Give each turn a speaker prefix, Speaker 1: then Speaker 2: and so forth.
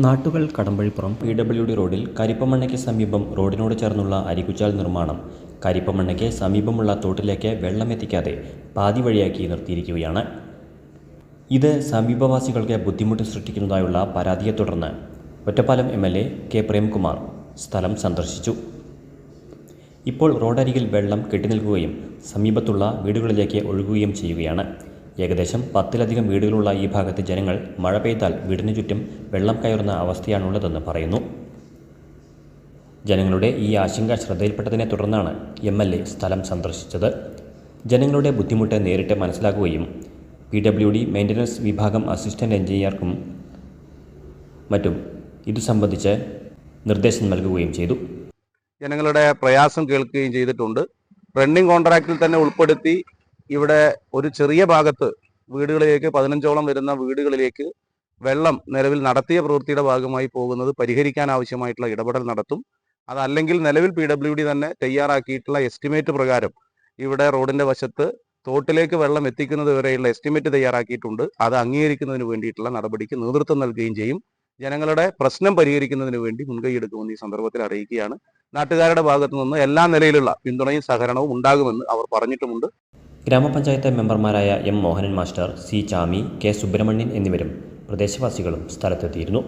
Speaker 1: നാട്ടുകൾ Kadampazhipuram PWD റോഡിൽ കരിപ്പമണ്ണയ്ക്ക് സമീപം റോഡിനോട് ചേർന്നുള്ള അരികുചാൽ നിർമ്മാണം കരിപ്പമണ്ണയ്ക്ക് സമീപമുള്ള തോട്ടിലേക്ക് വെള്ളമെത്തിക്കാതെ പാതി വഴിയാക്കി നിർത്തിയിരിക്കുകയാണ്. ഇത് സമീപവാസികൾക്ക് ബുദ്ധിമുട്ട് സൃഷ്ടിക്കുന്നതായുള്ള പരാതിയെ തുടർന്ന് ഒറ്റപ്പാലം MLA K പ്രേംകുമാർ സ്ഥലം സന്ദർശിച്ചു. ഇപ്പോൾ റോഡരികിൽ വെള്ളം കെട്ടിനിൽക്കുകയും സമീപത്തുള്ള വീടുകളിലേക്ക് ഒഴുകുകയും ചെയ്യുകയാണ്. ഏകദേശം 10ലധികം വീടുകളുള്ള ഈ ഭാഗത്ത് ജനങ്ങൾ മഴ പെയ്താൽ വീടിനു ചുറ്റും വെള്ളം കയറുന്ന അവസ്ഥയാണുള്ളതെന്ന് പറയുന്നു. ജനങ്ങളുടെ ഈ ആശങ്ക ശ്രദ്ധയിൽപ്പെട്ടതിനെ തുടർന്നാണ് MLA സ്ഥലം സന്ദർശിച്ചത്. ജനങ്ങളുടെ ബുദ്ധിമുട്ട് നേരിട്ട് മനസ്സിലാക്കുകയും PWD മെയിൻ്റനൻസ് വിഭാഗം അസിസ്റ്റന്റ് എഞ്ചിനീയർക്കും മറ്റും ഇതു സംബന്ധിച്ച് നിർദ്ദേശം നൽകുകയും ചെയ്തു.
Speaker 2: ജനങ്ങളുടെ പ്രയാസം കേൾക്കുകയും ചെയ്തിട്ടുണ്ട്. റണ്ണിംഗ് കോൺട്രാക്റ്റിൽ തന്നെ ഉൾപ്പെടുത്തി ഇവിടെ ഒരു ചെറിയ ഭാഗത്ത് വീടുകളിലേക്ക് 15ഓളം വരുന്ന വീടുകളിലേക്ക് വെള്ളം നിലവിൽ നടത്തിയ പ്രവൃത്തിയുടെ ഭാഗമായി പോകുന്നത് പരിഹരിക്കാൻ ആവശ്യമായിട്ടുള്ള ഇടപെടൽ നടത്തും. അതല്ലെങ്കിൽ നിലവിൽ PWD തന്നെ തയ്യാറാക്കിയിട്ടുള്ള എസ്റ്റിമേറ്റ് പ്രകാരം ഇവിടെ റോഡിന്റെ വശത്ത് തോട്ടിലേക്ക് വെള്ളം എത്തിക്കുന്നത് വരെയുള്ള എസ്റ്റിമേറ്റ് തയ്യാറാക്കിയിട്ടുണ്ട്. അത് അംഗീകരിക്കുന്നതിന് വേണ്ടിയിട്ടുള്ള നടപടിക്ക് നേതൃത്വം നൽകുകയും ചെയ്യും. ജനങ്ങളുടെ പ്രശ്നം പരിഹരിക്കുന്നതിന് വേണ്ടി മുൻകൈയെടുക്കുമെന്ന് ഈ സന്ദർഭത്തിൽ അറിയിക്കുകയാണ്. നാട്ടുകാരുടെ ഭാഗത്തു നിന്ന് എല്ലാ നിലയിലുള്ള പിന്തുണയും സഹകരണവും ഉണ്ടാകുമെന്ന് അവർ പറഞ്ഞിട്ടുമുണ്ട്.
Speaker 1: ഗ്രാമപഞ്ചായത്ത് മെമ്പർമാരായ M Mohanan master, C Chami, K Subramanian എന്നിവരും പ്രദേശവാസികളും സ്ഥലത്തെത്തിയിരുന്നു.